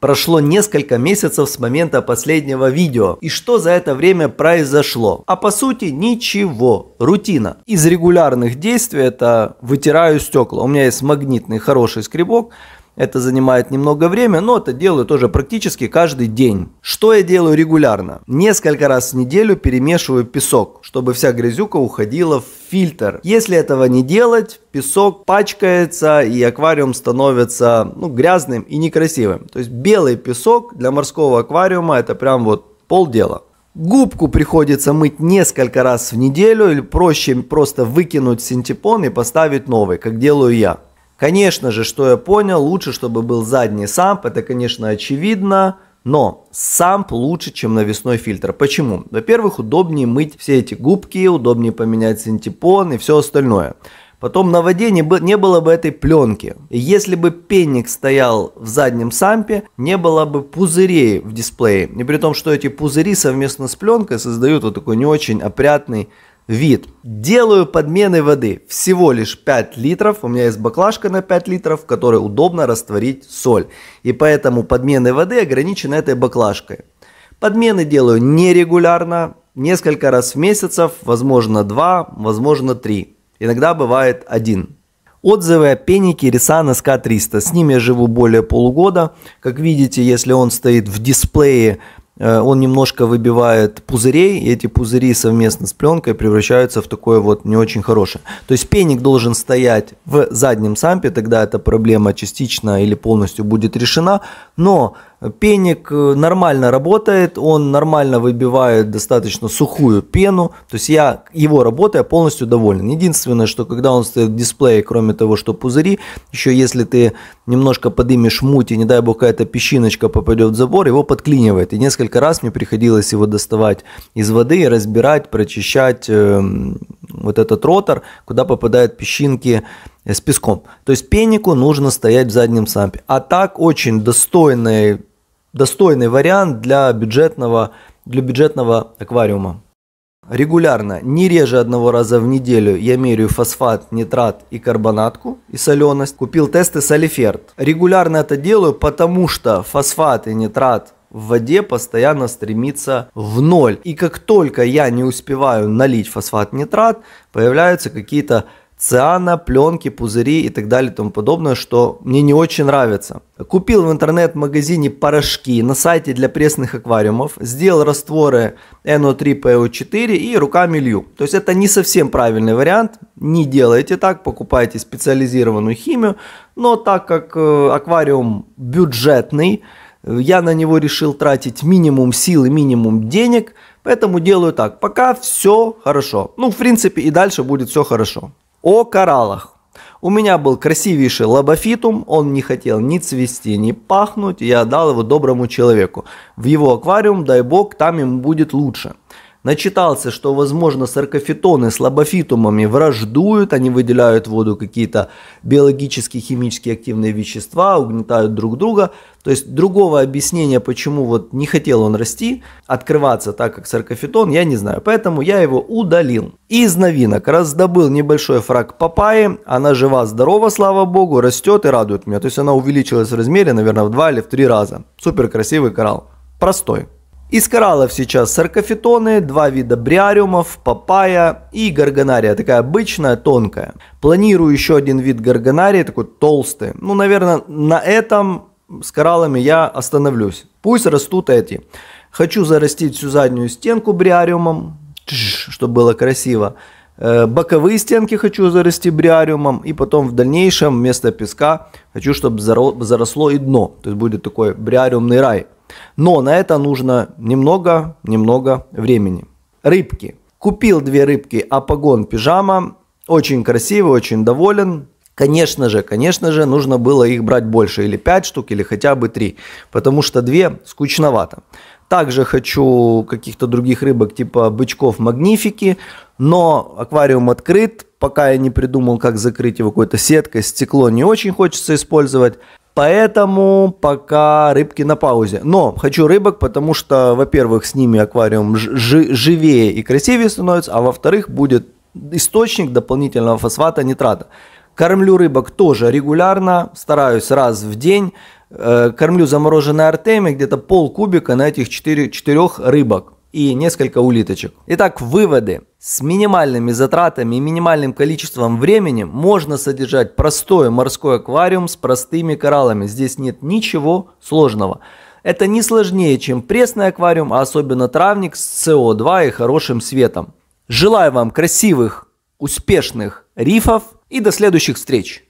Прошло несколько месяцев с момента последнего видео. И что за это время произошло? А по сути ничего. Рутина. Из регулярных действий это вытираю стекла. У меня есть магнитный хороший скребок. Это занимает немного времени, но это делаю тоже практически каждый день. Что я делаю регулярно? Несколько раз в неделю перемешиваю песок, чтобы вся грязюка уходила в фильтр. Если этого не делать, песок пачкается и аквариум становится грязным и некрасивым. То есть белый песок для морского аквариума это прям вот полдела. Губку приходится мыть несколько раз в неделю или проще просто выкинуть синтепон и поставить новый, как делаю я. Конечно же, что я понял, лучше, чтобы был задний самп, это, конечно, очевидно, но самп лучше, чем навесной фильтр. Почему? Во-первых, удобнее мыть все эти губки, удобнее поменять синтепон и все остальное. Потом на воде не было бы этой пленки. И если бы пенник стоял в заднем сампе, не было бы пузырей в дисплее. И при том, что эти пузыри совместно с пленкой создают вот такой не очень опрятный вид. Делаю подмены воды всего лишь 5 литров. У меня есть баклажка на 5 литров, в которой удобно растворить соль. И поэтому подмены воды ограничены этой баклажкой. Подмены делаю нерегулярно, несколько раз в месяц, возможно 2, возможно 3. Иногда бывает 1. Отзывы о пеннике Resan SK300. С ним я живу более полугода. Как видите, если он стоит в дисплее, он немножко выбивает пузырей, и эти пузыри совместно с пленкой превращаются в такое вот не очень хорошее. То есть пенник должен стоять в заднем сампе, тогда эта проблема частично или полностью будет решена. Но пенник нормально работает, он нормально выбивает достаточно сухую пену. То есть я его работой полностью доволен. Единственное, что когда он стоит в дисплее, кроме того, что пузыри, еще если ты немножко подымешь муть и не дай бог какая-то песчиночка попадет в забор, его подклинивает. И несколько раз мне приходилось его доставать из воды, разбирать, прочищать вот этот ротор, куда попадают песчинки с песком. То есть пеннику нужно стоять в заднем сампе. А так очень достойный вариант для бюджетного аквариума. Регулярно, не реже одного раза в неделю я меряю фосфат, нитрат и карбонатку и соленость. Купил тесты Солиферт. Регулярно это делаю, потому что фосфат и нитрат в воде постоянно стремится в ноль. И как только я не успеваю налить фосфат-нитрат, появляются какие-то циано, пленки, пузыри и так далее и тому подобное, что мне не очень нравится. Купил в интернет-магазине порошки на сайте для пресных аквариумов, сделал растворы NO3, PO4 и руками лью. То есть это не совсем правильный вариант, не делайте так, покупайте специализированную химию, но так как аквариум бюджетный, я на него решил тратить минимум сил и минимум денег, поэтому делаю так, пока все хорошо. В принципе и дальше будет все хорошо. О кораллах. У меня был красивейший лобофитум, он не хотел ни цвести, ни пахнуть, я отдал его доброму человеку. В его аквариум, дай бог, там ему будет лучше. Начитался, что, возможно, саркофитоны с лобофитумами враждуют, они выделяют в воду какие-то биологические, химические активные вещества, угнетают друг друга. То есть другого объяснения, почему вот не хотел он расти, открываться так, как саркофитон, я не знаю. Поэтому я его удалил. Из новинок раздобыл небольшой фраг папайи. Она жива-здорова, слава богу, растет и радует меня. То есть она увеличилась в размере, наверное, в 2 или в 3 раза. Супер красивый коралл. Простой. Из кораллов сейчас саркофитоны, 2 вида бриариумов, папайя и горгонария, такая обычная, тонкая. Планирую еще один вид горгонарии, такой толстый. Наверное, на этом с кораллами я остановлюсь. Пусть растут эти. Хочу зарастить всю заднюю стенку бриариумом, чтобы было красиво. Боковые стенки хочу зарасти бриариумом. И потом в дальнейшем вместо песка хочу, чтобы заросло и дно. То есть будет такой бриариумный рай. Но на это нужно немного времени. Рыбки. Купил 2 рыбки Апагон пижама. Очень красивый, очень доволен. Конечно же, нужно было их брать больше. Или 5 штук, или хотя бы 3. Потому что 2 скучновато. Также хочу каких-то других рыбок типа бычков магнифики. Но аквариум открыт. Пока я не придумал, как закрыть его какой-то сеткой, стекло не очень хочется использовать. Поэтому пока рыбки на паузе. Но хочу рыбок, потому что, во-первых, с ними аквариум живее и красивее становится, а во-вторых, будет источник дополнительного фосфата, нитрата. Кормлю рыбок тоже регулярно, стараюсь раз в день. кормлю замороженной артемией где-то полкубика на этих 4 рыбок и несколько улиточек. Итак, выводы. С минимальными затратами и минимальным количеством времени можно содержать простой морской аквариум с простыми кораллами. Здесь нет ничего сложного. Это не сложнее, чем пресный аквариум, а особенно травник с СО2 и хорошим светом. Желаю вам красивых, успешных рифов и до следующих встреч!